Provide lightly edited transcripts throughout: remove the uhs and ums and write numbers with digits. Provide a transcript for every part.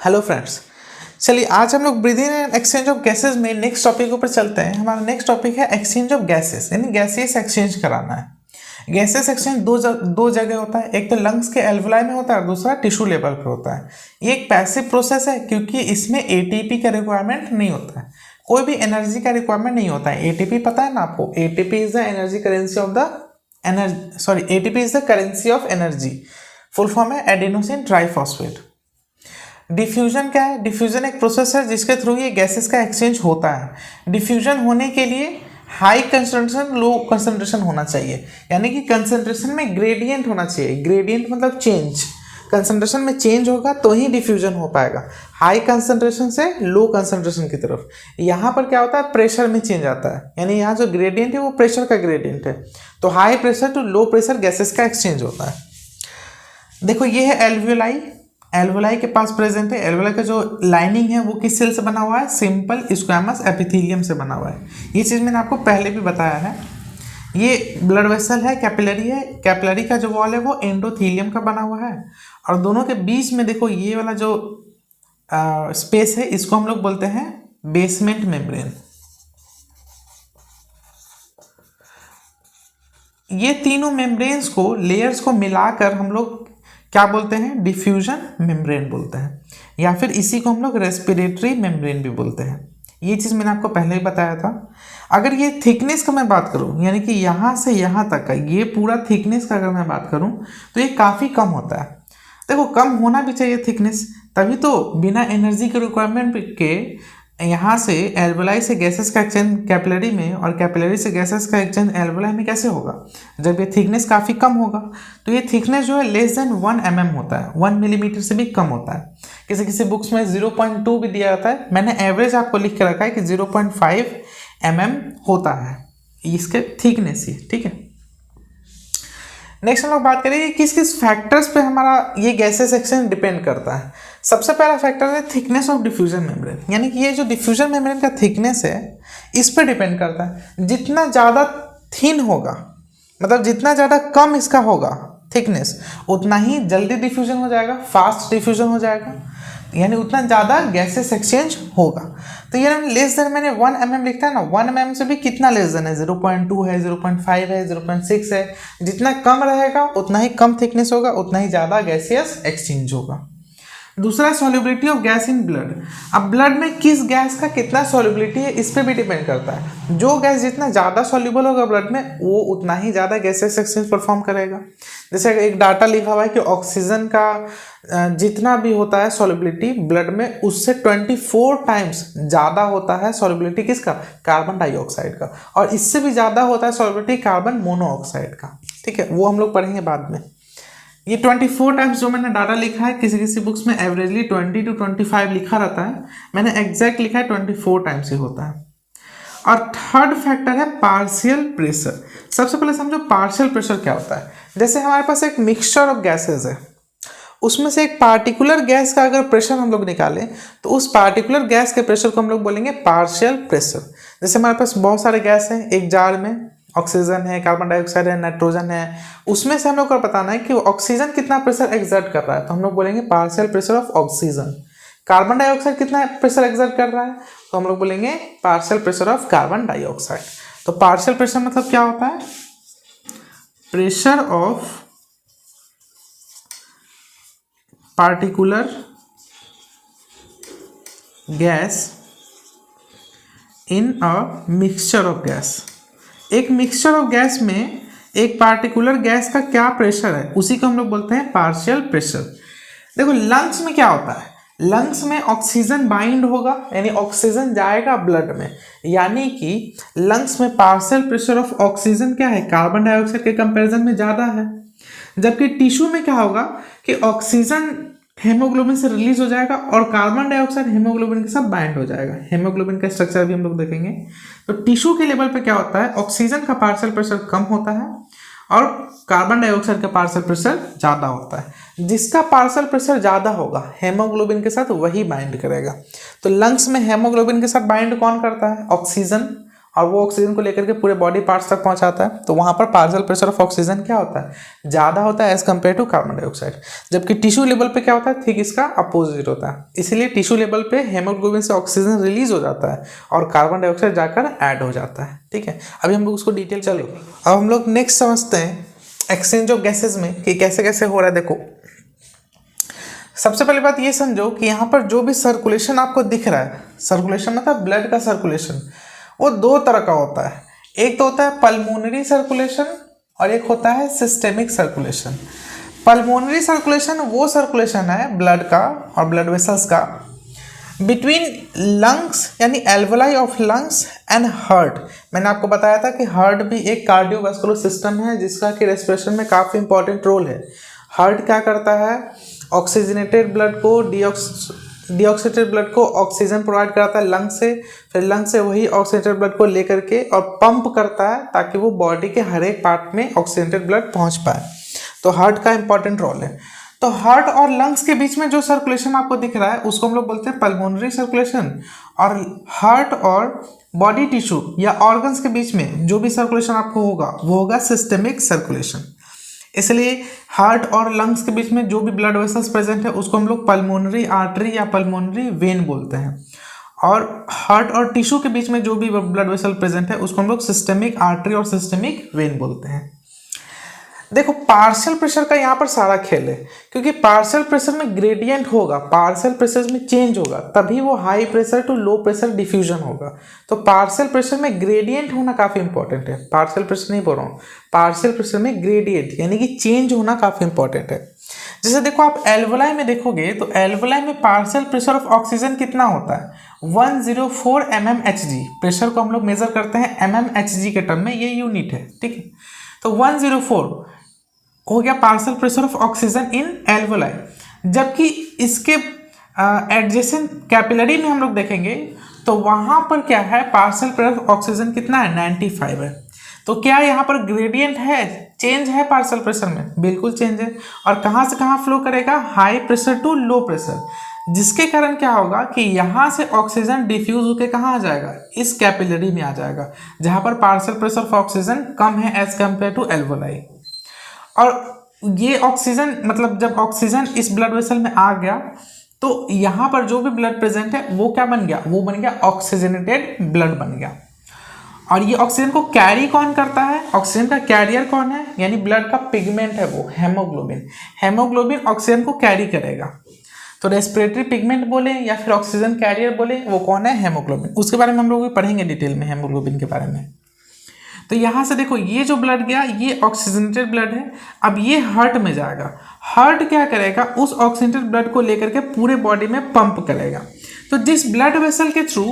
Hello friends, चलिए आज हम लोग breathing and exchange of gases में नेक्स्ट टॉपिक के ऊपर चलते हैं। हमारा नेक्स्ट टॉपिक है एक्सचेंज ऑफ गैसेस, यानी गैसेस एक्सचेंज कराना है। गैसेस एक्सचेंज दो जगह होता है, एक तो लंग्स के एल्वुलाई में होता है और दूसरा टिश्यू लेवल पर होता है। ये एक पैसिव प्रोसेस है क्योंकि इसमें एटीपी का रिक्वायरमेंट नहीं होता है, कोई भी एनर्जी का रिक्वायरमेंट नहीं होता है। एटीपी पता है ना आपको, ATP is the energy currency of the ATP is the currency of energy. Full form है एडेनोसिन ट्राइफॉस्फेट। डिफ्यूजन क्या है? डिफ्यूजन एक प्रोसेस है जिसके थ्रू ये गैसेस का एक्सचेंज होता है। डिफ्यूजन होने के लिए हाई कंसंट्रेशन लो कंसंट्रेशन होना चाहिए, यानी कि कंसंट्रेशन में ग्रेडियंट होना चाहिए। ग्रेडियंट मतलब चेंज, कंसंट्रेशन में चेंज होगा तो ही डिफ्यूजन हो पाएगा, हाई कंसंट्रेशन से लो कंसंट्रेशन की तरफ। यहाँ पर क्या होता है, प्रेशर में चेंज आता है, यानी यहाँ जो ग्रेडियंट है वो प्रेशर का ग्रेडियंट है। तो high pressure to low pressure gases का एक्सचेंज होता है। देखो ये है एल्वियोलाई, एल्वुलाई के पास प्रेजेंट है। एल्वुलाई का जो लाइनिंग है वो किस सेल से बना हुआ है? सिंपल स्क्वैमस एपिथेलियम से बना हुआ है। ये चीज़ मैंने आपको पहले भी बताया है। ये ब्लड वेसल है, कैपिलरी है। कैपिलरी का जो वॉल है वो एंडोथेलियम का बना हुआ है और दोनों के बीच में देखो ये वाला जो स्पेस है इसको हम लोग बोलते हैं बेसमेंट मेम्ब्रेन। ये तीनों मेम्ब्रेन्स को, लेयर्स को मिलाकर हम लोग क्या बोलते हैं? डिफ्यूजन मेम्ब्रेन बोलते हैं, या फिर इसी को हम लोग रेस्पिरेटरी मेम्ब्रेन भी बोलते हैं। ये चीज़ मैंने आपको पहले ही बताया था। अगर ये थिकनेस का मैं बात करूं, यानी कि यहाँ से यहाँ तक का ये पूरा थिकनेस का अगर मैं बात करूं तो ये काफ़ी कम होता है। देखो कम होना भी चाहिए थिकनेस, तभी तो बिना एनर्जी के रिक्वायरमेंट के यहाँ से एल्वुलाई से गैसेस का एक्सचेंज कैपिलरी में और कैपिलरी से गैसेस का एक्सचेंज एल्वुलाई में कैसे होगा? जब ये थिकनेस काफ़ी कम होगा। तो ये थिकनेस जो है लेस देन 1 mm होता है, 1 मिलीमीटर से भी कम होता है। किसी किसी बुक्स में 0.2 भी दिया जाता है, मैंने एवरेज आपको लिख के रखा है कि 0.5 mm होता है इसके थिकनेस ही, ठीक है। नेक्स्ट हम लोग बात करेंगे किस किस फैक्टर्स पे हमारा ये गैसेस एक्सचेंज डिपेंड करता है। सबसे पहला फैक्टर है थिकनेस ऑफ डिफ्यूजन मेम्ब्रेन, यानी कि ये जो डिफ्यूजन मेम्ब्रेन का थिकनेस है इस पर डिपेंड करता है। जितना ज़्यादा थिन होगा, मतलब जितना ज़्यादा कम इसका होगा थिकनेस, उतना ही जल्दी डिफ्यूजन हो जाएगा, फास्ट डिफ्यूजन हो जाएगा, यानी उतना ज़्यादा गैसेस एक्सचेंज होगा। तो ये लेस देन मैंने 1 mm लिखता है ना, 1 mm से भी कितना लेस देन है? 0.2 है, 0.5 है, 0.6 है। जितना कम रहेगा उतना ही कम थिकनेस होगा, उतना ही ज़्यादा गैसेस एक्सचेंज होगा। दूसरा solubility of gas in blood. अब ब्लड में किस गैस का कितना सॉल्युबिलिटी है इस पर भी डिपेंड करता है। जो गैस जितना ज़्यादा सॉल्युबल होगा ब्लड में वो उतना ही ज़्यादा गैसेस एक्सचेंज परफॉर्म करेगा। जैसे एक डाटा लिखा हुआ है कि ऑक्सीजन का जितना भी होता है सॉल्युबिलिटी ब्लड में, उससे 24 टाइम्स ज़्यादा होता है सॉल्युबिलिटी किसका? कार्बन डाइऑक्साइड का। और इससे भी ज़्यादा होता है सॉल्युबिलिटी कार्बन मोनोऑक्साइड का, ठीक है। वो हम लोग पढ़ेंगे बाद में। ये 24 टाइम्स जो मैंने डाटा लिखा है, किसी किसी बुक्स में एवरेजली 20 to 25 लिखा रहता है, मैंने एग्जैक्ट लिखा है 24 टाइम्स ही होता है। और थर्ड फैक्टर है पार्शियल प्रेशर। सबसे पहले समझो पार्शियल प्रेशर क्या होता है। जैसे हमारे पास एक मिक्सचर ऑफ गैसेज है, उसमें से एक पार्टिकुलर गैस का अगर प्रेशर हम लोग निकालें तो उस पार्टिकुलर गैस के प्रेशर को हम लोग बोलेंगे पार्शियल प्रेशर। जैसे हमारे पास बहुत सारे गैस हैं, एक जार में ऑक्सीजन है, कार्बन डाइऑक्साइड है, नाइट्रोजन है, उसमें से हम लोग को बताना है कि ऑक्सीजन कितना प्रेशर एक्सर्ट कर रहा है, तो हम लोग बोलेंगे partial pressure of oxygen. Carbon dioxide कितना प्रेशर एक्सर्ट कर रहा है, तो हम लोग बोलेंगे partial pressure of carbon dioxide. तो पार्शियल प्रेशर मतलब क्या होता है? Pressure of particular gas in a mixture of gas. एक मिक्सचर ऑफ गैस में एक पार्टिकुलर गैस का क्या प्रेशर है उसी को हम लोग बोलते हैं पार्शियल प्रेशर। देखो लंग्स में क्या होता है, लंग्स में ऑक्सीजन बाइंड होगा, यानी ऑक्सीजन जाएगा ब्लड में, यानी कि लंग्स में पार्शियल प्रेशर ऑफ ऑक्सीजन क्या है? कार्बन डाइऑक्साइड के कंपैरिजन में ज़्यादा है। जबकि टिश्यू में क्या होगा कि ऑक्सीजन हेमोग्लोबिन से रिलीज हो जाएगा और कार्बन डाइऑक्साइड हेमोग्लोबिन के साथ बाइंड हो जाएगा। हेमोग्लोबिन का स्ट्रक्चर भी हम लोग देखेंगे। तो टिश्यू के लेवल पे क्या होता है, ऑक्सीजन का पार्शियल प्रेशर कम होता है और कार्बन डाइऑक्साइड का पार्शियल प्रेशर ज़्यादा होता है। जिसका पार्शियल प्रेशर ज़्यादा होगा हेमोग्लोबिन के साथ वही बाइंड करेगा। तो लंग्स में हेमोग्लोबिन के साथ बाइंड कौन करता है? ऑक्सीजन। और वो ऑक्सीजन को लेकर के पूरे बॉडी पार्ट्स तक पहुंचाता है, तो वहाँ पर पार्शियल प्रेशर ऑफ ऑक्सीजन क्या होता है, ज़्यादा होता है as compare to carbon dioxide. जबकि टिश्यू लेवल पे क्या होता है, ठीक इसका अपोजिट होता है। इसलिए टिश्यू लेवल पे हेमोग्लोबिन से ऑक्सीजन रिलीज हो जाता है और कार्बन डाइऑक्साइड जाकर ऐड हो जाता है। ठीक है, अभी हम लोग उसको डिटेल चलो। अब हम लोग नेक्स्ट समझते हैं एक्सचेंज ऑफ गैसेज में कि कैसे कैसे हो रहा है। देखो, सबसे पहली बात ये समझो कि यहाँ पर जो भी सर्कुलेशन आपको दिख रहा है, सर्कुलेशन मतलब ब्लड का सर्कुलेशन, वो दो तरह का होता है। एक तो होता है पल्मोनरी सर्कुलेशन और एक होता है सिस्टेमिक सर्कुलेशन। पल्मोनरी सर्कुलेशन वो सर्कुलेशन है ब्लड का और ब्लड वेसल्स का बिटवीन लंग्स यानी alveoli of lungs and heart. मैंने आपको बताया था कि हार्ट भी एक कार्डियोवास्कुलर सिस्टम है जिसका कि रेस्पिरेशन में काफ़ी इंपॉर्टेंट रोल है। हार्ट क्या करता है, ऑक्सीजनेटेड ब्लड को डीऑक्सीनेटेड ब्लड को ऑक्सीजन प्रोवाइड कराता है लंग से, फिर लंग से वही ऑक्सीजनेटेड ब्लड को लेकर के और पंप करता है ताकि वो बॉडी के हर एक पार्ट में ऑक्सीजनेटेड ब्लड पहुंच पाए। तो हार्ट का इंपॉर्टेंट रोल है। तो हार्ट और लंग्स के बीच में जो सर्कुलेशन आपको दिख रहा है उसको हम लोग बोलते हैं पल्मोनरी सर्कुलेशन, और हार्ट और बॉडी टिश्यू या ऑर्गन्स के बीच में जो भी सर्कुलेशन आपको होगा वो होगा सिस्टेमिक सर्कुलेशन। इसलिए हार्ट और लंग्स के बीच में जो भी ब्लड वेसल्स प्रेजेंट है उसको हम लोग पल्मोनरी आर्टरी या पल्मोनरी वेन बोलते हैं, और हार्ट और टिश्यू के बीच में जो भी ब्लड वेसल प्रेजेंट है उसको हम लोग सिस्टेमिक आर्टरी और सिस्टेमिक वेन बोलते हैं। देखो, पार्शियल प्रेशर का यहाँ पर सारा खेल है, क्योंकि पार्शियल प्रेशर में ग्रेडियंट होगा, पार्शियल प्रेशर में चेंज होगा, तभी वो high pressure to low pressure diffusion होगा। तो पार्शियल प्रेशर में ग्रेडियंट होना काफ़ी इंपॉर्टेंट है। पार्शियल प्रेशर नहीं बोल रहा हूँ, पार्शियल प्रेशर में ग्रेडियंट यानी कि चेंज होना काफ़ी इंपॉर्टेंट है। जैसे देखो, आप एल्वोलाई में देखोगे तो एल्वोलाई में पार्शियल प्रेशर ऑफ ऑक्सीजन कितना होता है, 104 mmHg। प्रेशर को हम लोग मेजर करते हैं mmHg के टर्म में, ये यूनिट है। ठीक है, तो 104 हो गया partial pressure of oxygen in alveoli. जबकि इसके एडजेसेंट कैपिलरी में हम लोग देखेंगे तो वहाँ पर क्या है, पार्शियल प्रेशर ऑफ ऑक्सीजन कितना है, 95 है। तो क्या यहाँ पर ग्रेडियंट है, चेंज है पार्शियल प्रेशर में, बिल्कुल चेंज है। और कहाँ से कहाँ फ्लो करेगा, high pressure to low pressure, जिसके कारण क्या होगा कि यहाँ से ऑक्सीजन डिफ्यूज होकर कहाँ आ जाएगा, इस कैपिलरी में आ जाएगा, जहाँ पर पार्शियल प्रेशर ऑफ ऑक्सीजन कम है एज कम्पेयर टू एल्वोलाई। और ये ऑक्सीजन मतलब जब ऑक्सीजन इस ब्लड वेसल में आ गया तो यहाँ पर जो भी ब्लड प्रेजेंट है वो क्या बन गया, वो बन गया ऑक्सीजनेटेड ब्लड बन गया। और ये ऑक्सीजन को कैरी कौन करता है, ऑक्सीजन का कैरियर कौन है, यानी ब्लड का पिगमेंट है वो हेमोग्लोबिन। हेमोग्लोबिन ऑक्सीजन को कैरी करेगा। तो रेस्पिरेटरी पिगमेंट बोले या फिर ऑक्सीजन कैरियर बोले, वो कौन है, हेमोग्लोबिन। उसके बारे में हम लोग भी पढ़ेंगे डिटेल में हेमोग्लोबिन के बारे में। तो यहाँ से देखो, ये जो ब्लड गया ये ऑक्सीजनेटेड ब्लड है। अब ये हार्ट में जाएगा, हार्ट क्या करेगा, उस ऑक्सीजनेटेड ब्लड को लेकर के पूरे बॉडी में पंप करेगा। तो जिस ब्लड वेसल के थ्रू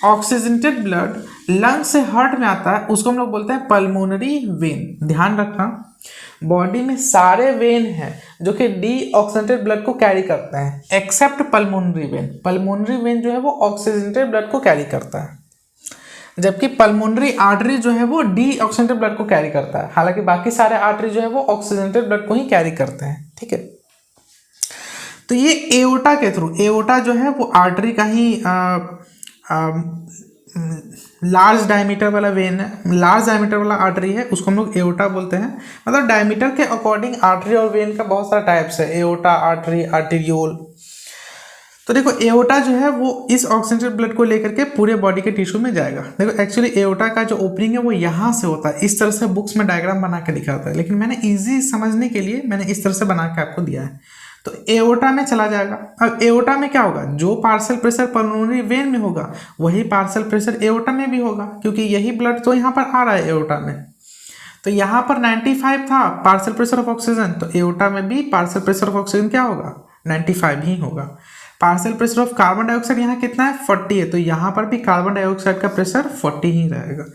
ऑक्सीजनेटेड ब्लड लंग से हार्ट में आता है उसको हम लोग बोलते हैं पल्मोनरी वेन। ध्यान रखना, बॉडी में सारे वेन हैं जो कि डीऑक्सीजनेटेड ब्लड को कैरी करते हैं accept pulmonary vein. Pulmonary vein जो है वो ऑक्सीजनेटेड ब्लड को कैरी करता है, जबकि पल्मोनरी आर्टरी जो है वो डीऑक्सीजनेटेड ब्लड को कैरी करता है। हालांकि बाकी सारे आर्टरी जो है वो ऑक्सीजनेटेड ब्लड को ही कैरी करते हैं। ठीक है, तो ये एओर्टा के थ्रू, एओर्टा जो है वो आर्टरी का ही लार्ज डायमीटर वाला वेन है, लार्ज डायमीटर वाला आर्टरी है, उसको हम लोग एओर्टा बोलते हैं। मतलब डायमीटर के अकॉर्डिंग आर्टरी और वेन का बहुत सारा टाइप्स है, एओर्टा, आर्टरी, आर्टेरियोल। तो देखो, एओर्टा जो है वो इस ऑक्सीजनेटेड ब्लड को लेकर के पूरे बॉडी के टिश्यू में जाएगा। देखो, एक्चुअली एओर्टा का जो ओपनिंग है वो यहाँ से होता है, इस तरह से बुक्स में डायग्राम बना के दिखाता है, लेकिन मैंने इजी समझने के लिए मैंने इस तरह से बना के आपको दिया है। तो एओर्टा में चला जाएगा। अब एओर्टा में क्या होगा, जो पार्शियल प्रेशर पल्मोनरी वेन में होगा वही पार्शियल प्रेशर एओर्टा में भी होगा, क्योंकि यही ब्लड तो यहाँ पर आ रहा है एओर्टा में। तो यहाँ पर 95 था पार्शियल प्रेशर ऑफ ऑक्सीजन, तो एओर्टा में भी पार्शियल प्रेशर ऑफ ऑक्सीजन क्या होगा, 95 ही होगा। Partial pressure of carbon dioxide यहाँ कितना है, 40 है, तो यहाँ पर भी कार्बन डाइऑक्साइड का प्रेशर 40 ही रहेगा।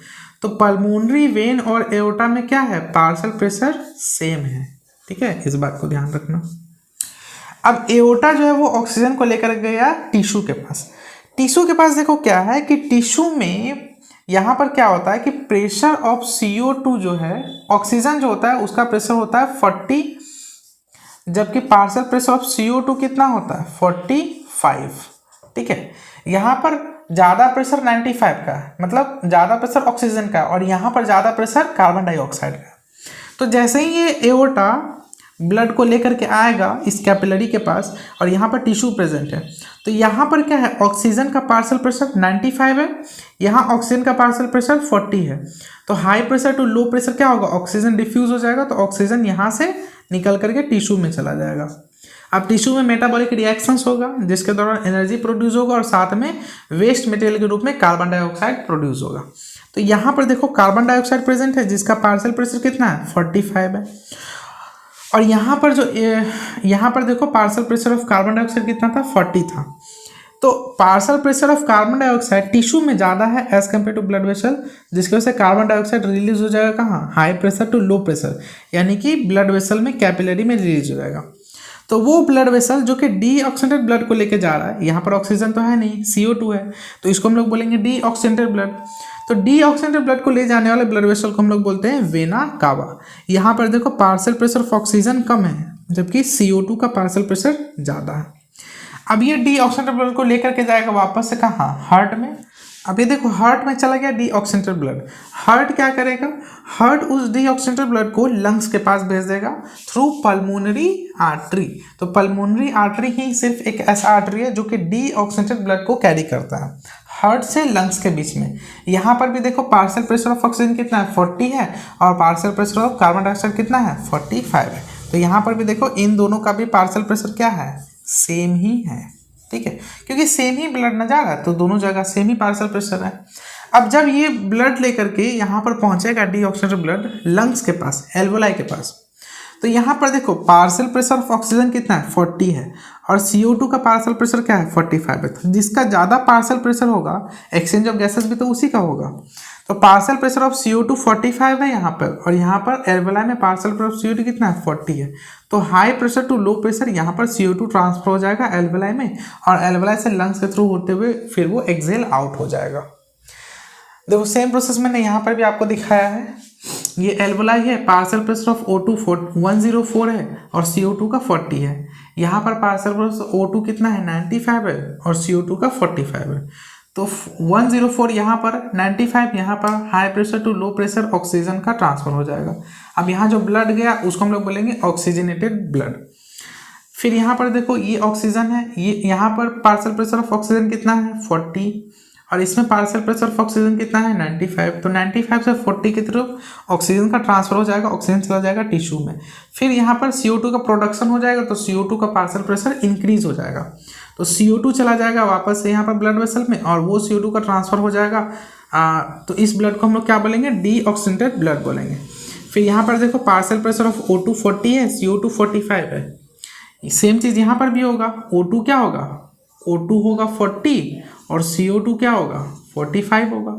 तो पल्मोनरी वेन और एओर्टा में क्या है, पार्शियल प्रेशर सेम है। ठीक है, इस बात को ध्यान रखना। अब एओर्टा जो है वो ऑक्सीजन को लेकर गया टिश्यू के पास। टिश्यू के पास देखो क्या है कि टिश्यू में यहाँ पर क्या होता है कि प्रेशर ऑफ CO2 जो है, ऑक्सीजन जो होता है उसका प्रेशर होता है 40, जबकि पार्शियल प्रेशर ऑफ CO2 कितना होता है, 45। ठीक है, यहाँ पर ज़्यादा प्रेशर 95 का है, मतलब ज़्यादा प्रेशर ऑक्सीजन का है और यहाँ पर ज़्यादा प्रेशर कार्बन डाइऑक्साइड का है। तो जैसे ही ये एओर्टा ब्लड को लेकर के आएगा इस कैपिलरी के पास और यहाँ पर टिश्यू प्रेजेंट है, तो यहाँ पर क्या है, ऑक्सीजन का पार्शियल प्रेशर 95 है, यहाँ ऑक्सीजन का पार्शियल प्रेशर 40 है। तो high pressure to low pressure क्या होगा, ऑक्सीजन डिफ्यूज हो जाएगा, तो ऑक्सीजन यहाँ से निकल करके टिश्यू में चला जाएगा। अब टिश्यू में मेटाबॉलिक रिएक्शंस होगा जिसके दौरान एनर्जी प्रोड्यूस होगा और साथ में वेस्ट मटेरियल के रूप में कार्बन डाइऑक्साइड प्रोड्यूस होगा। तो यहाँ पर देखो कार्बन डाइऑक्साइड प्रेजेंट है जिसका पार्शियल प्रेशर कितना है, 45 है। और यहाँ पर देखो partial pressure of carbon dioxide कितना था, 40 था। तो partial pressure of carbon dioxide tissue में ज़्यादा है as compare to blood vessel, जिसकी वजह से कार्बन डाइऑक्साइड रिलीज हो जाएगा कहाँ, high pressure to low pressure, यानी कि ब्लड वेसल में कैपिलरी में रिलीज हो जाएगा। तो वो ब्लड वेसल जो कि डीऑक्सीडेंटेड ब्लड को लेके जा रहा है, यहाँ पर ऑक्सीजन तो है नहीं, CO2 है, तो इसको हम लोग बोलेंगे डीऑक्सीडेंटेड ब्लड। तो डीऑक्सीडेंटेड ब्लड को ले जाने वाले ब्लड वेसल को हम लोग बोलते हैं वेना कावा। यहाँ पर देखो पार्शियल प्रेशर ऑफ ऑक्सीजन कम है जबकि CO2 का पार्शियल प्रेशर ज़्यादा है। अब ये डीऑक्सीडेंटेड ब्लड को लेकर के जाएगा वापस से कहाँ, हार्ट में। अब ये देखो हार्ट में चला गया डीऑक्सीडेंटेड ब्लड, हार्ट क्या करेगा, हार्ट उस डीऑक्सीडेंटेड ब्लड को लंग्स के पास भेज देगा थ्रू पल्मोनरी आर्टरी। तो पल्मोनरी आर्टरी ही सिर्फ एक ऐसा आर्टरी है जो कि डीऑक्सीडेंटेड ब्लड को कैरी करता है हार्ट से लंग्स के बीच में। यहाँ पर भी देखो पार्शियल प्रेशर ऑफ ऑक्सीजन कितना है, 40 है, और partial pressure of carbon dioxide कितना है, 45 है। तो यहाँ पर भी देखो इन दोनों का भी पार्शियल प्रेशर क्या है, सेम ही है, ठीक है, क्योंकि सेम ही ब्लड न जा रहा है तो दोनों जगह सेम ही पार्शियल प्रेशर है। अब जब ये ब्लड लेकर के यहाँ पर पहुँचेगा डीऑक्सीडेंटेड ब्लड लंग्स के पास, एल्वोलाई के पास, तो यहाँ पर देखो पार्शियल प्रेशर ऑफ ऑक्सीजन कितना है, 40 है, और CO2 का पार्शियल प्रेशर क्या है, 45 है। तो जिसका ज़्यादा पार्शियल प्रेशर होगा, एक्सचेंज ऑफ गैसेस भी तो उसी का होगा। तो पार्शियल प्रेशर ऑफ CO2 45 है यहाँ पर, और यहाँ पर एल्वोलाई में पार्शियल प्रेशर ऑफ CO2 कितना है, 40 है। तो high pressure to low pressure यहाँ पर CO2 ट्रांसफर हो जाएगा एल्वोलाई में, और एल्वोलाई से लंग्स के थ्रू होते हुए फिर वो एक्सेल आउट हो जाएगा। देखो सेम प्रोसेस मैंने यहाँ पर भी आपको दिखाया है। ये एल्वोलाई है, पार्शियल प्रेशर ऑफ O2 104 है और CO2 का 40 है। यहाँ पर पार्शियल प्रेशर O2 कितना है, 95 है, और CO2 का 45 है। तो 104 यहाँ पर, 95 यहाँ पर, high pressure to low pressure oxygen का ट्रांसफर हो जाएगा। अब यहाँ जो ब्लड गया उसको हम लोग बोलेंगे ऑक्सीजनेटेड ब्लड। फिर यहाँ पर देखो ये ऑक्सीजन है, ये यहाँ पर पार्शियल प्रेशर ऑफ ऑक्सीजन कितना है, 40, और इसमें पार्शियल प्रेशर ऑफ ऑक्सीजन कितना है, 95। तो 95 से 40 की तरफ ऑक्सीजन का ट्रांसफर हो जाएगा, ऑक्सीजन चला जाएगा टिश्यू में। फिर यहाँ पर CO2 का प्रोडक्शन हो जाएगा, तो CO2 का पार्शियल प्रेशर इंक्रीज हो जाएगा, तो CO2 चला जाएगा वापस से यहाँ पर ब्लड वेसल में, और वो CO2 का ट्रांसफर हो जाएगा। तो इस ब्लड को हम लोग क्या बोलेंगे, डीऑक्सीडेंटेड ब्लड बोलेंगे। फिर यहाँ पर देखो पार्शियल प्रेशर ऑफ O2 40 है, CO2 45 है। सेम चीज़ यहाँ पर भी होगा, O2 क्या होगा, O2 होगा 40 और CO2 क्या होगा, 45 होगा।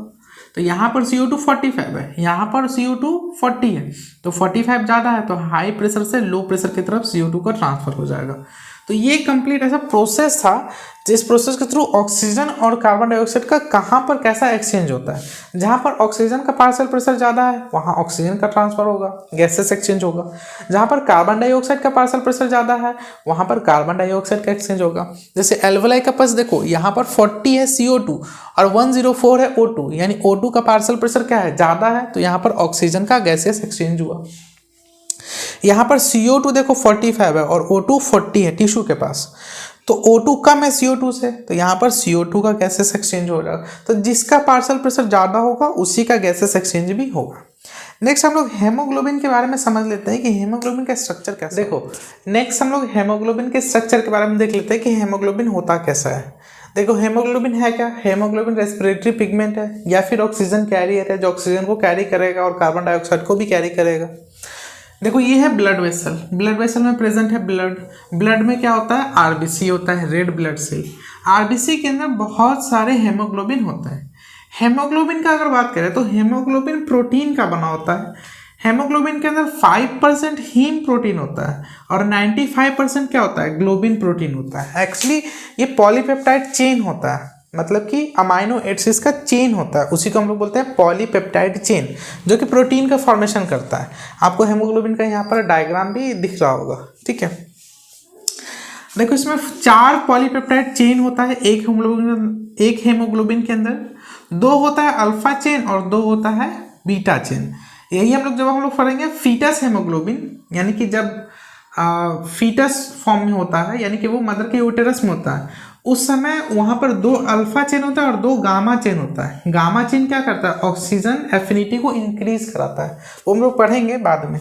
तो यहाँ पर CO2 45 है, यहाँ पर CO2 40 है, तो 45 ज़्यादा है, तो हाई प्रेशर से लो प्रेशर की तरफ CO2 का ट्रांसफर हो जाएगा। तो ये कंप्लीट ऐसा प्रोसेस था जिस प्रोसेस के थ्रू ऑक्सीजन और कार्बन डाइऑक्साइड का कहाँ पर कैसा एक्सचेंज होता है। जहाँ पर ऑक्सीजन का पार्शियल प्रेशर ज़्यादा है वहाँ ऑक्सीजन का ट्रांसफर होगा, गैसेस एक्सचेंज होगा। जहाँ पर कार्बन डाइऑक्साइड का पार्शियल प्रेशर ज़्यादा है वहाँ पर कार्बन डाइऑक्साइड का एक्सचेंज होगा। जैसे एल्वोलाई का पास देखो यहाँ पर 40 है CO2 और 104 है O2, यानी O2 का पार्शियल प्रेशर क्या है, ज़्यादा है, तो यहाँ पर ऑक्सीजन का गैसेस एक्सचेंज हुआ। यहाँ पर CO2 देखो 45 है और O2 40 है टिश्यू के पास, तो O2 कम है CO2 से, तो यहाँ पर CO2 का गैसेस एक्सचेंज हो जाएगा। तो जिसका पार्शियल प्रेशर ज़्यादा होगा उसी का गैसेस एक्सचेंज भी होगा। नेक्स्ट हम लोग हेमोग्लोबिन के बारे में समझ लेते हैं कि हेमोग्लोबिन का स्ट्रक्चर कैसा है। देखो नेक्स्ट हम लोग हेमोग्लोबिन के स्ट्रक्चर के बारे में देख लेते हैं कि हेमोग्लोबिन होता कैसा है। देखो हेमोग्लोबिन है क्या, हेमोग्लोबिन रेस्पिरेटरी पिगमेंट है या फिर ऑक्सीजन कैरियर है जो ऑक्सीजन को कैरी करेगा और कार्बन डाइऑक्साइड को भी कैरी करेगा। देखो ये है ब्लड वेसल, ब्लड वेसल में प्रेजेंट है ब्लड। ब्लड में क्या होता है, आरबीसी होता है, रेड ब्लड सेल। आरबीसी के अंदर बहुत सारे हेमोग्लोबिन होते हैं। हेमोग्लोबिन का अगर बात करें तो हेमोग्लोबिन प्रोटीन का बना होता है। हेमोग्लोबिन के अंदर 5% हीम प्रोटीन होता है और 95% क्या होता है, ग्लोबिन प्रोटीन होता है। एक्चुअली ये पॉलीपेप्टाइड चेन होता है, मतलब कि अमाइनो एसिड्स का चेन होता है, उसी को हम लोग बोलते हैं पॉलीपेप्टाइड चेन, जो कि प्रोटीन का फॉर्मेशन करता है। आपको हेमोग्लोबिन का यहाँ पर डायग्राम भी दिख रहा होगा, ठीक है। देखो इसमें 4 पॉलीपेप्टाइड चेन होता है एक हेमोग्लोबिन के अंदर, 2 होता है अल्फा चेन और 2 होता है बीटा चेन। यही जब हम लोग पढ़ेंगे फीटस हेमोग्लोबिन, यानी कि जब फीटस फॉर्म में होता है, यानी कि वो मदर के यूटेरस में होता है, उस समय वहाँ पर 2 अल्फा चेन होता है और 2 गामा चेन होता है। गामा चेन क्या करता है, ऑक्सीजन एफिनिटी को इंक्रीज कराता है, वो हम लोग पढ़ेंगे बाद में।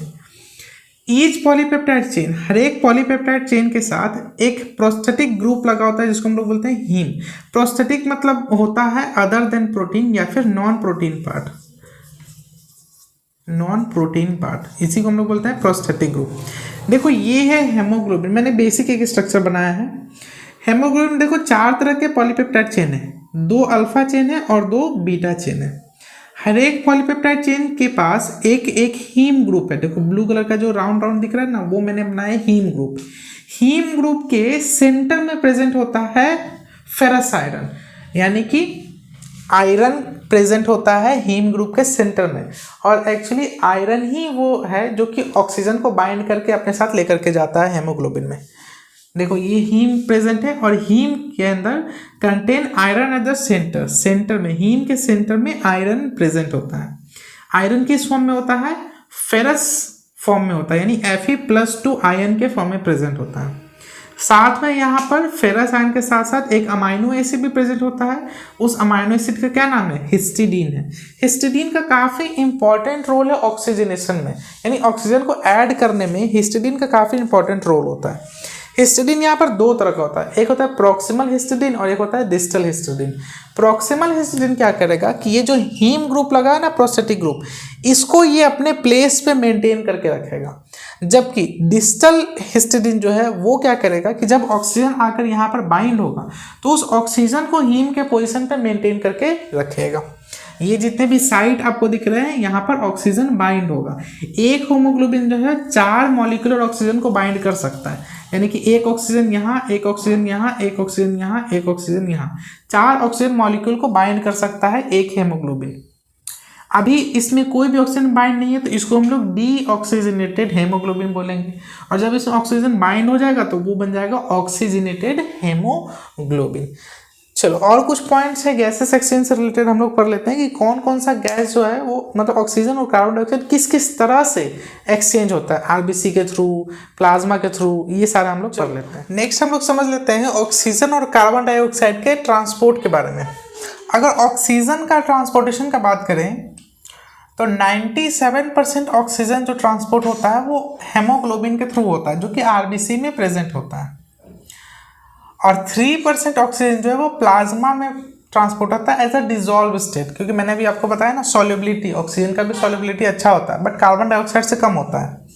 ईच पॉलीपेप्टाइड चेन, हर एक पॉलीपेप्टाइड चेन के साथ एक प्रोस्थेटिक ग्रुप लगा होता है जिसको हम लोग बोलते हैं हीम। प्रोस्थेटिक मतलब होता है अदर देन प्रोटीन या फिर नॉन प्रोटीन पार्ट, इसी को हम लोग बोलते हैं प्रोस्थेटिक ग्रुप। देखो ये है हेमोग्लोबिन, मैंने बेसिक एक स्ट्रक्चर बनाया है। हेमोग्लोबिन देखो 4 तरह के पॉलीपेप्टाइड चेन है, 2 अल्फा चेन है और 2 बीटा चेन है। हर एक पॉलीपेप्टाइड चेन के पास एक हीम ग्रुप है। देखो ब्लू कलर का जो राउंड राउंड दिख रहा है ना, वो मैंने बनाया हीम ग्रुप। हीम ग्रुप के सेंटर में प्रेजेंट होता है फेरस आयरन, यानी कि आयरन प्रेजेंट होता है हीम ग्रुप के सेंटर में, और एक्चुअली आयरन ही वो है जो कि ऑक्सीजन को बाइंड करके अपने साथ लेकर के जाता है हेमोग्लोबिन में। देखो ये हीम प्रेजेंट है और हीम के अंदर contain iron at the centre में हीम के सेंटर में आयरन प्रेजेंट होता है। आयरन किस फॉर्म में होता है, फेरस फॉर्म में होता है, यानी Fe+2 आयन के फॉर्म में प्रेजेंट होता है। साथ में यहाँ पर फेरस आयन के साथ साथ एक अमाइनो एसिड भी प्रेजेंट होता है। उस अमाइनो एसिड का क्या नाम है, हिस्टिडीन है। हिस्टिडीन का काफ़ी इंपॉर्टेंट रोल है ऑक्सीजनेशन में, यानी ऑक्सीजन को ऐड करने में हिस्टिडीन का काफ़ी इंपॉर्टेंट रोल होता है। हिस्टिडीन यहाँ पर 2 तरह का होता है, एक होता है प्रॉक्सिमल हिस्टिडीन और एक होता है डिस्टल हिस्टिडीन। प्रॉक्सिमल हिस्टिडीन क्या करेगा कि ये जो हीम ग्रुप लगा है ना, प्रोस्थेटिक ग्रुप, इसको ये अपने प्लेस पे मेंटेन करके रखेगा, जबकि डिस्टल हिस्टिडीन जो है वो क्या करेगा कि जब ऑक्सीजन आकर यहाँ पर बाइंड होगा तो उस ऑक्सीजन को हीम के पोजीशन पे मेंटेन करके रखेगा। ये जितने भी साइट आपको दिख रहे हैं यहाँ पर ऑक्सीजन बाइंड होगा। एक होमोग्लोबिन जो है 4 मॉलिक्यूलर ऑक्सीजन को बाइंड कर सकता है, यानी कि एक ऑक्सीजन यहाँ, एक ऑक्सीजन यहाँ, एक ऑक्सीजन यहाँ, एक ऑक्सीजन यहाँ, 4 ऑक्सीजन मॉलिक्यूल को बाइंड कर सकता है एक हेमोग्लोबिन। अभी इसमें कोई भी ऑक्सीजन बाइंड नहीं है तो इसको हम लोग डीऑक्सीजनेटेड हेमोग्लोबिन बोलेंगे, और जब इसमें ऑक्सीजन बाइंड हो जाएगा तो वो बन जाएगा ऑक्सीजनेटेड हेमोग्लोबिन। चलो और कुछ पॉइंट्स है गैसेस एक्सचेंज से रिलेटेड हम लोग पढ़ लेते हैं कि कौन कौन सा गैस जो है वो मतलब ऑक्सीजन और कार्बन डाइऑक्साइड किस किस तरह से एक्सचेंज होता है, आरबीसी के थ्रू, प्लाज्मा के थ्रू, ये सारा हम लोग पढ़ लेते हैं। नेक्स्ट हम लोग समझ लेते हैं ऑक्सीजन और कार्बन डाइऑक्साइड के ट्रांसपोर्ट के बारे में। अगर ऑक्सीजन का ट्रांसपोर्टेशन का बात करें तो 97% ऑक्सीजन जो ट्रांसपोर्ट होता है वो हेमोग्लोबिन के थ्रू होता है, जो कि आरबीसी में प्रेजेंट होता है, और 3% ऑक्सीजन जो है वो प्लाज्मा में ट्रांसपोर्ट होता है एज अ डिजॉल्व स्टेट, क्योंकि मैंने भी आपको बताया ना सॉल्युबिलिटी, ऑक्सीजन का भी सॉल्युबिलिटी अच्छा होता है बट कार्बन डाइऑक्साइड से कम होता है।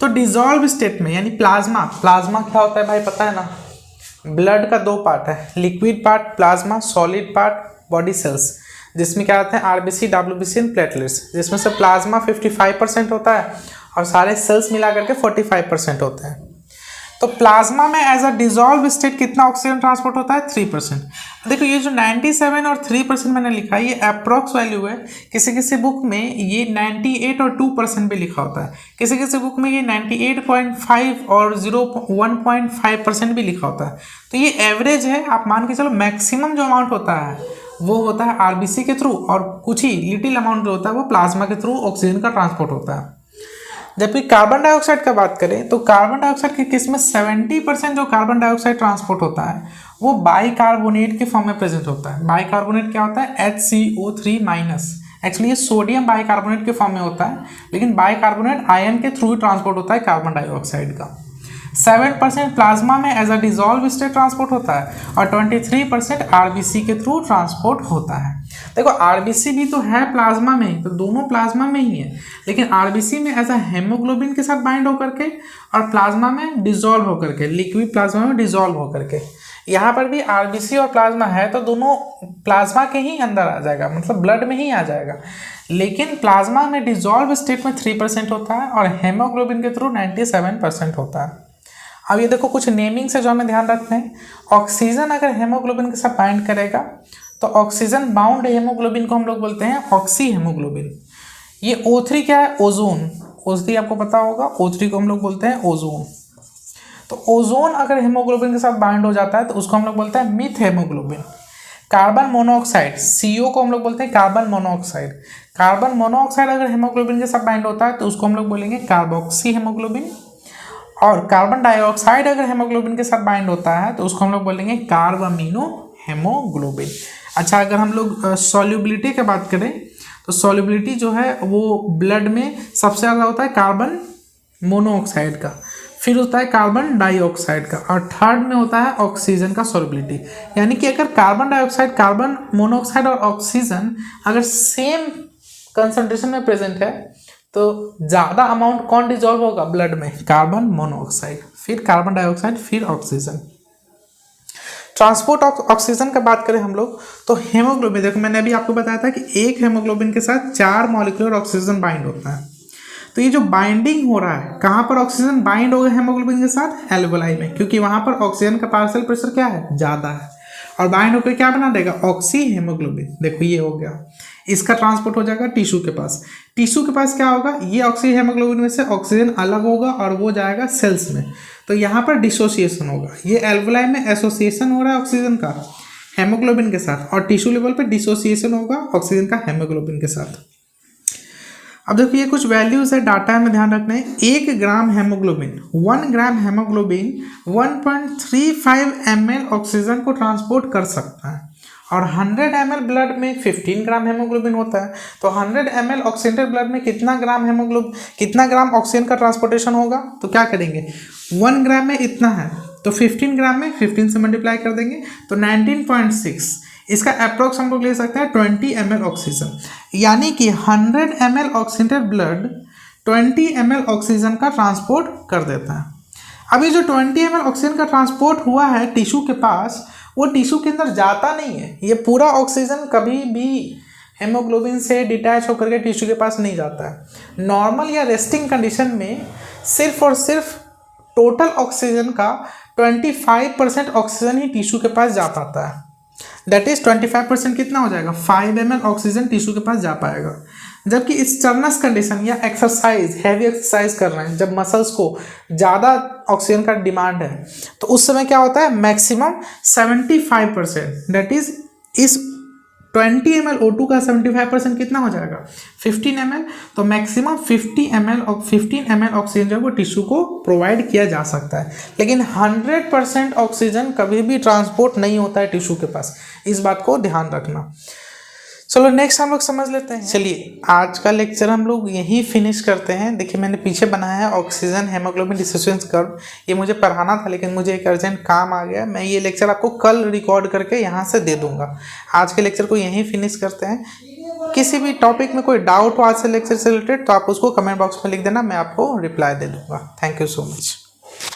तो डिजॉल्व स्टेट में यानी प्लाज्मा क्या होता है भाई पता है ना, ब्लड का 2 पार्ट है, liquid part plasma, solid part body cells, जिसमें क्या आते हैं आरबीसी, डब्ल्यूबीसी एंड प्लेटलेट्स, जिसमें से प्लाज्मा 55% होता है और सारे सेल्स मिला करके 45% होते हैं। तो प्लाज्मा में एज अ डिजॉल्व स्टेट कितना ऑक्सीजन ट्रांसपोर्ट होता है, 3%। देखो ये जो 97 और 3% मैंने लिखा है ये अप्रॉक्स वैल्यू है, किसी किसी बुक में ये 98 और 2% भी लिखा होता है, किसी किसी बुक में ये 98.5 और 1.5% भी लिखा होता है। तो ये एवरेज है, आप मान के चलो मैक्सिमम जो अमाउंट होता है वो होता है आरबीसी के थ्रू, और कुछ ही लिटिल अमाउंट जो होता है वो प्लाज्मा के थ्रू ऑक्सीजन का ट्रांसपोर्ट होता है। जबकि कार्बन डाइऑक्साइड का बात करें तो कार्बन डाइऑक्साइड के केस में 70% जो कार्बन डाइऑक्साइड ट्रांसपोर्ट होता है वो बाइकार्बोनेट के फॉर्म में प्रेजेंट होता है। बाइकार्बोनेट क्या होता है, HCO3-, एक्चुअली ये सोडियम बाइकार्बोनेट के फॉर्म में होता है, लेकिन बाइकार्बोनेट आयन के थ्रू ट्रांसपोर्ट होता है कार्बन डाइऑक्साइड का। 7% प्लाज्मा में as a dissolve state transport होता है और 23% आरबीसी के थ्रू ट्रांसपोर्ट होता है। देखो आरबीसी भी तो है प्लाज्मा में ही, तो दोनों प्लाज्मा में ही है, लेकिन आरबीसी में एज अ हेमोग्लोबिन के साथ बाइंड होकर के और प्लाज्मा में डिजॉल्व होकर के, लिक्विड प्लाज्मा में डिजॉल्व होकर के। यहाँ पर भी आरबीसी और प्लाज्मा है तो दोनों प्लाज्मा के ही अंदर आ जाएगा, मतलब ब्लड में ही आ जाएगा, लेकिन प्लाज्मा में डिजॉल्व स्टेट में 3% होता है और हेमोग्लोबिन के थ्रू 97% होता है। अब ये देखो कुछ नेमिंग से जो हमें ध्यान रखते हैं, ऑक्सीजन अगर हेमोग्लोबिन के साथ बाइंड करेगा तो ऑक्सीजन बाउंड हेमोग्लोबिन को हम लोग बोलते हैं ऑक्सी हेमोग्लोबिन। ये O3 क्या है, ओजोन, O3 आपको पता होगा, O3 को हम लोग बोलते हैं ओजोन। तो ओजोन अगर हेमोग्लोबिन के साथ बाइंड हो जाता है तो उसको हम लोग बोलते हैं myth haemoglobin. Carbon monoxide CO को हम लोग बोलते हैं कार्बन मोनोऑक्साइड। कार्बन मोनोऑक्साइड अगर हेमोग्लोबिन के साथ बाइंड होता है तो उसको हम लोग बोलेंगे कार्बोक्सी हेमोग्लोबिन। और कार्बन डाइऑक्साइड अगर हेमोग्लोबिन के साथ बाइंड होता है तो उसको हम लोग बोलेंगे कार्बामिनो हेमोग्लोबिन। अच्छा, अगर हम लोग सॉल्युबिलिटी की बात करें तो सॉल्युबिलिटी जो है वो ब्लड में सबसे ज़्यादा होता है कार्बन मोनोऑक्साइड का, फिर होता है कार्बन डाइऑक्साइड का, और थर्ड में होता है ऑक्सीजन का सॉल्युबिलिटी। यानी कि अगर कार्बन डाइऑक्साइड, कार्बन मोनोऑक्साइड और ऑक्सीजन अगर सेम कंसंट्रेशन में प्रेजेंट है तो ज़्यादा अमाउंट कौन डिजॉल्व होगा ब्लड में? कार्बन मोनोऑक्साइड, फिर कार्बन डाइऑक्साइड, फिर ऑक्सीजन। ट्रांसपोर्ट ऑक्सीजन का बात करें हम लोग तो हेमोग्लोबिन, देखो मैंने अभी आपको बताया था कि एक हेमोग्लोबिन के साथ 4 मॉलिक्यूलर ऑक्सीजन बाइंड होता है। तो ये जो बाइंडिंग हो रहा है, कहाँ पर ऑक्सीजन बाइंड होगा हेमोग्लोबिन के साथ? एल्वेलाई में, क्योंकि वहाँ पर ऑक्सीजन का पार्शियल प्रेशर क्या है? ज़्यादा है, और बाइंड होकर क्या बना देगा? Oxy haemoglobin. देखो ये हो गया, इसका ट्रांसपोर्ट हो जाएगा टिश्यू के पास। टिश्यू के पास क्या होगा? ये ऑक्सी हेमोग्लोबिन में से ऑक्सीजन अलग होगा और वो जाएगा सेल्स में, तो यहाँ पर डिसोसिएशन होगा। ये एल्वेलाई में एसोसिएशन हो रहा है ऑक्सीजन का हेमोग्लोबिन के साथ, और टिश्यू लेवल पे डिसोसिएशन होगा ऑक्सीजन का हेमोग्लोबिन के साथ। अब देखो ये कुछ वैल्यूज है, डाटा में ध्यान रखना है। 1 ग्राम हेमोग्लोबिन, 1 ग्राम हेमोग्लोबिन 1.35 ml ऑक्सीजन को ट्रांसपोर्ट कर सकता है, और 100 ml ब्लड में 15 ग्राम हेमोग्लोबिन होता है। तो 100 ml ऑक्सीडेंटेड ब्लड में कितना ग्राम ऑक्सीजन का ट्रांसपोर्टेशन होगा? तो क्या करेंगे, 1 ग्राम में इतना है तो 15 ग्राम में 15 से मल्टीप्लाई कर देंगे तो 19.6। इसका अप्रोक्स हम लोग ले सकते हैं 20 ml ऑक्सीजन, यानी कि 100 ml ऑक्सीडेंटेड ब्लड 20 ml ऑक्सीजन का ट्रांसपोर्ट कर देता है। अभी जो 20 ml ऑक्सीजन का ट्रांसपोर्ट हुआ है टिश्यू के पास, वो टिश्यू के अंदर जाता नहीं है। ये पूरा ऑक्सीजन कभी भी हेमोग्लोबिन से डिटैच होकर के टिश्यू के पास नहीं जाता है। नॉर्मल या रेस्टिंग कंडीशन में सिर्फ और सिर्फ टोटल ऑक्सीजन का 25% ऑक्सीजन ही टिश्यू के पास जा पाता है। दैट इज 25% कितना हो जाएगा? 5 ml ऑक्सीजन टिश्यू के पास जा पाएगा। जबकि इस स्टर्नस कंडीशन या एक्सरसाइज, हैवी एक्सरसाइज कर रहे हैं, जब मसल्स को ज़्यादा ऑक्सीजन का डिमांड है, तो उस समय क्या होता है? मैक्सिमम 75%, दैट इज इस 20 ml O2 का 75% कितना हो जाएगा? 15 ml। तो मैक्सिमम 15 ml ऑक्सीजन जो वो टिश्यू को प्रोवाइड किया जा सकता है, लेकिन 100% ऑक्सीजन कभी भी ट्रांसपोर्ट नहीं होता है टिश्यू के पास। इस बात को ध्यान रखना। चलो नेक्स्ट हम लोग समझ लेते हैं। चलिए आज का लेक्चर हम लोग यहीं फिनिश करते हैं। देखिए मैंने पीछे बनाया है ऑक्सीजन हेमोग्लोबिन डिसोसिएशन कर्व, ये मुझे पढ़ाना था लेकिन मुझे एक अर्जेंट काम आ गया। मैं ये लेक्चर आपको कल रिकॉर्ड करके यहाँ से दे दूंगा। आज के लेक्चर को यहीं फिनिश करते हैं। किसी भी टॉपिक में कोई डाउट हो आज से लेक्चर से रिलेटेड तो आप उसको कमेंट बॉक्स में लिख देना, मैं आपको रिप्लाई दे दूँगा। Thank you so much.